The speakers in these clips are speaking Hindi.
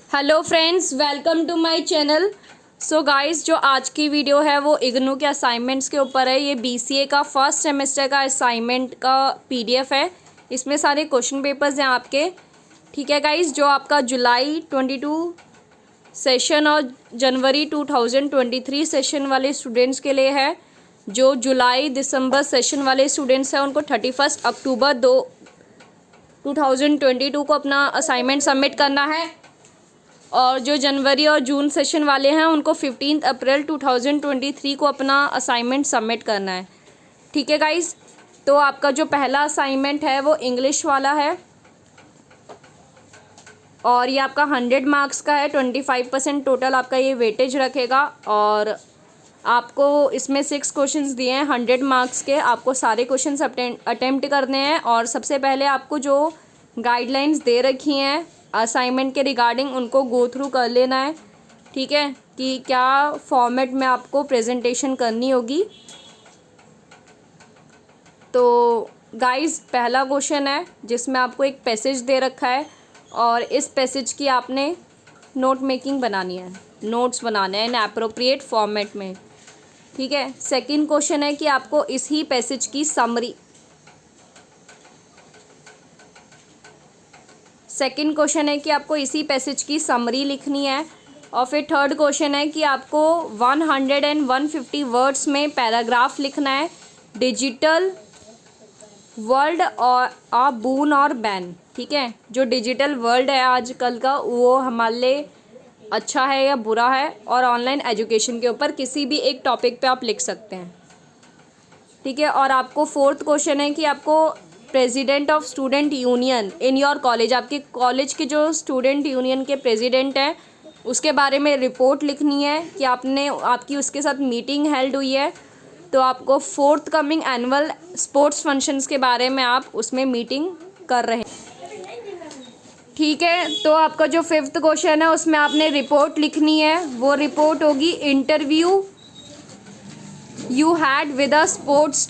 Hello friends, welcome to my channel. So guys, जो आज की वीडियो है वो इग्नू के असाइनमेंट्स के ऊपर है। ये बीसीए का फर्स्ट सेमेस्टर का असाइनमेंट का पीडीएफ है। इसमें सारे क्वेश्चन पेपर्स हैं आपके। ठीक है गाइस, जो आपका जुलाई 22 सेशन और जनवरी 2023 सेशन वाले स्टूडेंट्स के लिए है। जो जुलाई दिसंबर सेशन वाले स्टूडेंट्स हैं उनको 31 अक्टूबर 2022 को अपना असाइनमेंट सबमिट करना है। और जो जनवरी और जून सेशन वाले हैं उनको 15 अप्रैल 2023 को अपना असाइनमेंट सबमिट करना है। ठीक है गाइस, तो आपका जो पहला असाइनमेंट है वो इंग्लिश वाला है और ये आपका 100 मार्क्स का है। 25% टोटल आपका ये वेटेज रखेगा और आपको इसमें 6 क्वेश्चंस दिए हैं 100 मार्क्स के। आपको सारे क्वेश्चंस अटेम्प्ट करने हैं और सबसे पहले आपको जो गाइडलाइंस दे रखी हैं असाइनमेंट के रिगार्डिंग उनको गो थ्रू कर लेना है। ठीक है, कि क्या फॉर्मेट में आपको प्रेजेंटेशन करनी होगी। तो गाइस, पहला क्वेश्चन है जिसमें आपको एक पैसेज दे रखा है और इस पैसेज की आपने नोट मेकिंग बनानी है, नोट्स बनाने हैं इन एप्रोप्रिएट फॉर्मेट में। ठीक है, सेकंड क्वेश्चन है कि आपको इसी पैसेज की समरी लिखनी है। और फिर थर्ड क्वेश्चन है कि आपको 100 एंड 150 वर्ड्स में पैराग्राफ लिखना है। डिजिटल वर्ल्ड और आ बून और बैन। ठीक है, जो डिजिटल वर्ल्ड है आजकल का वो हमारे लिए अच्छा है या बुरा है, और ऑनलाइन एजुकेशन के ऊपर किसी भी एक टॉपिक पे आप लिख सकते हैं। ठीक है, और आपको फोर्थ क्वेश्चन है कि आपको president of student union in your college, आपके कॉलेज के जो स्टूडेंट यूनियन के प्रेसिडेंट हैं उसके बारे में रिपोर्ट लिखनी है कि आपकी उसके साथ मीटिंग हेल्ड हुई है। तो आपको fourth coming annual sports functions के बारे में आप उसमें मीटिंग कर रहे हैं। ठीक है, तो आपका जो फिफ्थ क्वेश्चन है उसमें आपने रिपोर्ट लिखनी है। वो रिपोर्ट होगी interview you had with a sports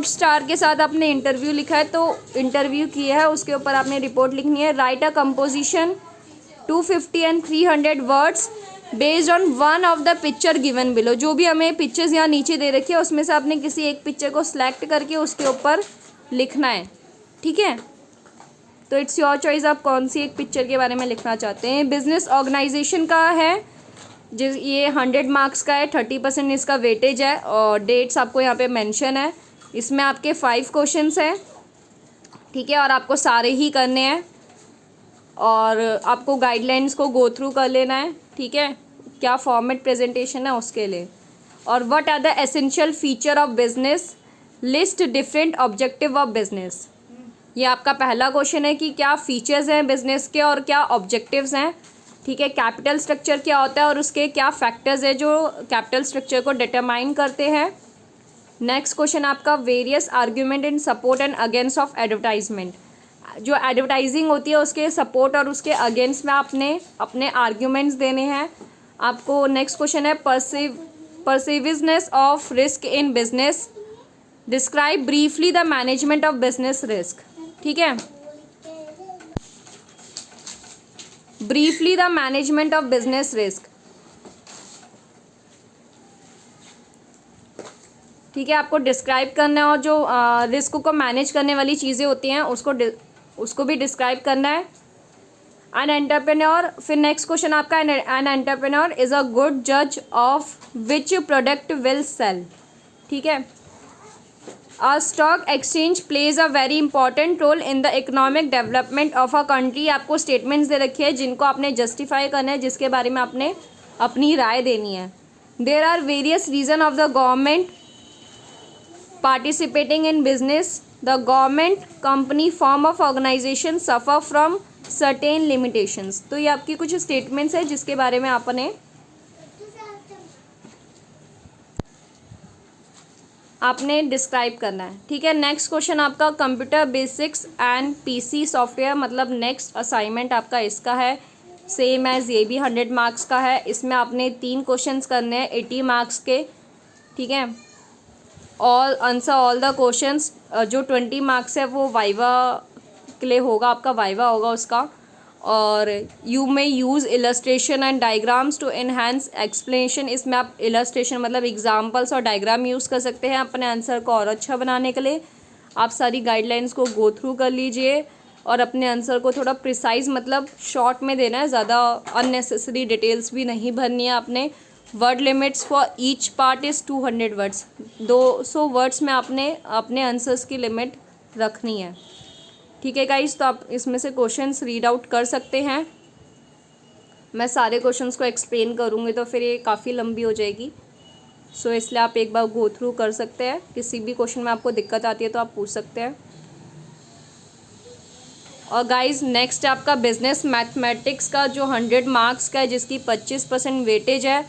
star के साथ आपने इंटरव्यू लिखा है, तो इंटरव्यू किया है उसके ऊपर आपने रिपोर्ट लिखनी है। Right a composition 250 and 300 words based on one of the picture given below. जो भी हमें पिक्चर्स यहाँ नीचे दे रखी है उसमें से आपने किसी एक पिक्चर को सिलेक्ट करके उसके ऊपर लिखना है। ठीक है, तो इट्स योर चॉइस, आप कौन सी एक पिक्चर के बारे में लिखना चाहते हैं। बिजनेस ऑर्गेनाइजेशन का है ये 100 मार्क्स का है, 30% इसका वेटेज है और डेट्स आपको यहाँ पे मेंशन है। इसमें आपके 5 क्वेश्चंस हैं। ठीक है, और आपको सारे ही करने हैं और आपको गाइडलाइंस को गो थ्रू कर लेना है। ठीक है, क्या फॉर्मेट प्रेजेंटेशन है उसके लिए। और what are the essential feature of business, list different objective of business. ये आपका पहला क्वेश्चन है कि क्या फीचर्स हैं बिजनेस के और क्या ऑब्जेक्टिव्स हैं। ठीक है, कैपिटल स्ट्रक्चर क्या होता है और उसके क्या फैक्टर्स है जो कैपिटल स्ट्रक्चर को डिटरमाइन करते हैं। नेक्स्ट क्वेश्चन आपका various argument in support and against of advertisement. जो एडवर्टाइजिंग होती है उसके सपोर्ट और उसके अगेंस्ट में आपने अपने आर्ग्यूमेंट्स देने हैं आपको। नेक्स्ट क्वेश्चन है pervasiveness of risk in business, describe briefly the management of business risk. ठीक है, briefly the management of business risk. ठीक है, आपको डिस्क्राइब करना है और जो रिस्क को मैनेज करने वाली चीज़ें होती हैं उसको भी डिस्क्राइब करना है। एन एंटरप्रेन्योर, फिर नेक्स्ट क्वेश्चन आपका an entrepreneur is a good जज of which product will sell. ठीक है, A stock exchange plays a very important role in the economic development of a country। आपको स्टेटमेंट्स दे रखी है जिनको आपने जस्टिफाई करना है, जिसके बारे में आपने अपनी राय देनी है। There are various reasons of the government participating in business. The government company form of organization suffer from certain limitations। तो ये आपकी कुछ स्टेटमेंट्स है जिसके बारे में आपने डिस्क्राइब करना है। ठीक है, नेक्स्ट क्वेश्चन आपका computer basics and PC software, मतलब नेक्स्ट असाइनमेंट आपका इसका है सेम एज ये भी 100 मार्क्स का है। इसमें आपने 3 क्वेश्चंस करने हैं 80 मार्क्स के। ठीक है, all answer all the questions. जो 20 मार्क्स है वो वाइवा के लिए होगा, आपका वाइवा होगा उसका। और you may use illustration and diagrams to enhance explanation. इसमें आप इलस्ट्रेशन मतलब एग्जाम्पल्स और डायग्राम यूज़ कर सकते हैं अपने आंसर को और अच्छा बनाने के लिए। आप सारी गाइडलाइंस को गो थ्रू कर लीजिए और अपने आंसर को थोड़ा प्रिसाइज मतलब शॉर्ट में देना है, ज़्यादा अननेसेसरी डिटेल्स भी नहीं भरनी है आपने। Word limits for each part is 200 words. 200 words में आपने अपने आंसर्स की लिमिट रखनी है। ठीक है गाइस, तो आप इसमें से क्वेश्चंस रीड आउट कर सकते हैं। मैं सारे क्वेश्चंस को एक्सप्लेन करूँगी तो फिर ये काफ़ी लंबी हो जाएगी, सो इसलिए आप एक बार गो थ्रू कर सकते हैं। किसी भी क्वेश्चन में आपको दिक्कत आती है तो आप पूछ सकते हैं। और गाइस नेक्स्ट आपका बिजनेस मैथमेटिक्स का जो 100 मार्क्स का है, जिसकी 25% वेटेज है।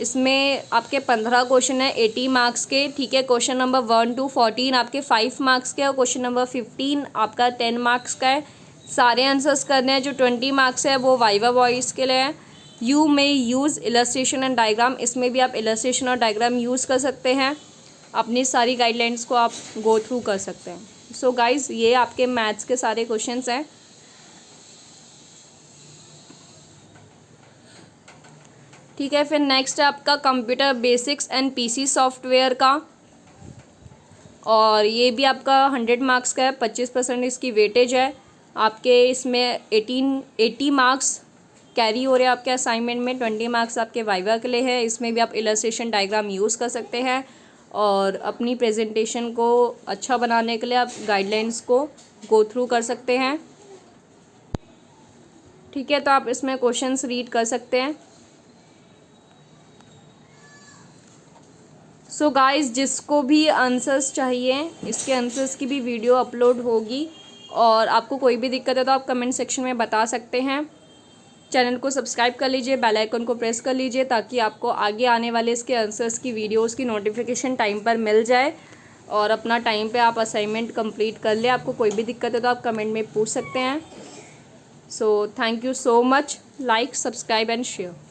इसमें आपके 15 क्वेश्चन है 80 मार्क्स के। ठीक है, क्वेश्चन नंबर 1 to 14 आपके 5 मार्क्स के और क्वेश्चन नंबर 15 आपका 10 मार्क्स का है। सारे आंसर्स करने हैं। जो 20 मार्क्स है वो वाइवा वॉइस के लिए है। You may use illustration and diagram. इसमें भी आप इलस्ट्रेशन और डायग्राम यूज़ कर सकते हैं। अपनी सारी गाइडलाइंस को आप गो थ्रू कर सकते हैं। सो गाइज ये आपके मैथ्स के सारे क्वेश्चंस हैं। ठीक है, फिर नेक्स्ट है आपका computer basics and PC software का, और ये भी आपका 100 मार्क्स का है। 25% इसकी वेटेज है। आपके इसमें 80 मार्क्स कैरी हो रहे हैं आपके असाइनमेंट में। 20 मार्क्स आपके वाइवा के लिए है। इसमें भी आप इलस्ट्रेशन डायग्राम यूज़ कर सकते हैं और अपनी प्रेजेंटेशन को अच्छा बनाने के लिए आप गाइडलाइंस को गो थ्रू कर सकते हैं। ठीक है, तो आप इसमें क्वेश्चंस रीड कर सकते हैं। सो गाइस जिसको भी आंसर्स चाहिए, इसके आंसर्स की भी वीडियो अपलोड होगी, और आपको कोई भी दिक्कत है तो आप कमेंट सेक्शन में बता सकते हैं। चैनल को सब्सक्राइब कर लीजिए, बेल आइकन को प्रेस कर लीजिए, ताकि आपको आगे आने वाले इसके आंसर्स की वीडियोस की नोटिफिकेशन टाइम पर मिल जाए और अपना टाइम पे आप असाइनमेंट कंप्लीट कर ले। आपको कोई भी दिक्कत है तो आप कमेंट में पूछ सकते हैं। So thank you so much. Like, subscribe and share.